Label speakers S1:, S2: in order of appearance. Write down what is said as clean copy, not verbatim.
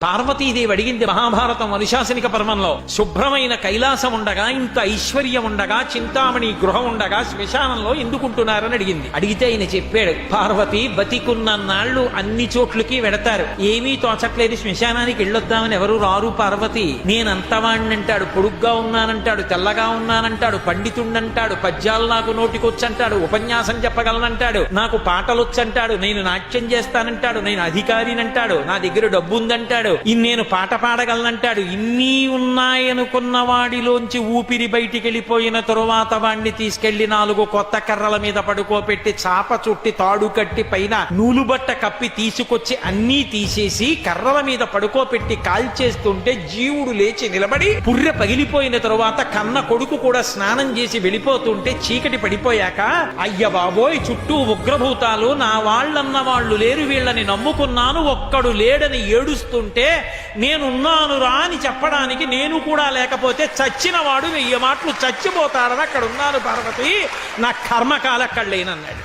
S1: పార్వతీదేవి అడిగింది మహాభారతం అనుశాసనిక పర్వంలో, శుభ్రమైన కైలాసం ఉండగా, ఇంత ఐశ్వర్యం ఉండగా, చింతామణి గృహం ఉండగా శ్మశానంలో ఎందుకుంటున్నారని అడిగింది. అడిగితే ఆయన చెప్పాడు, పార్వతి బతికున్న నాళ్లు అన్ని చోట్లకి వెడతారు, ఏమీ తోచట్లేదు, శ్మశానానికి వెళ్ళొద్దామని ఎవరు రారు పార్వతి. నేనంతవాణ్ణంటాడు, పొడుగ్గా ఉన్నానంటాడు, తెల్లగా ఉన్నానంటాడు, పండితుండంటాడు, పద్యాలు నాకు నోటికొచ్చంటాడు, ఉపన్యాసం చెప్పగలనంటాడు, నాకు పాటలొచ్చంటాడు, నేను నాట్యం చేస్తానంటాడు, నేను అధికారినంటాడు, నా దగ్గర డబ్బు ఉందంటాడు, నేను పాట పాడగలనంటాడు. ఇన్ని ఉన్నాయనుకున్న వాడిలోంచి ఊపిరి బయటికి వెళ్ళిపోయిన తరువాత వాణ్ణి తీసుకెళ్లి 4 కొత్త కర్రల మీద పడుకోపెట్టి చాప చుట్టి తాడు కట్టి పైన నూలుబట్ట కప్పి తీసుకొచ్చి అన్నీ తీసేసి కర్రల మీద పడుకోపెట్టి కాల్చేస్తుంటే జీవుడు లేచి నిలబడి పుర్రె పగిలిపోయిన తరువాత కన్న కొడుకు కూడా స్నానం చేసి వెళ్ళిపోతుంటే చీకటి పడిపోయాక, అయ్య బాబోయ్ చుట్టూ ఉగ్రభూతాలు, నా వాళ్ళన్న వాళ్ళు లేరు, వీళ్ళని నమ్ముకున్నాను, ఒక్కడు లేడని ఏడుస్తుంటే నేనున్నాను రా అని చెప్పడానికి నేను కూడా లేకపోతే చచ్చిన వాడు 1000 మాటలు చచ్చిపోతాడని అక్కడ ఉన్నాను పార్వతి, నా కర్మకాల అక్కడ లేనన్నాడు.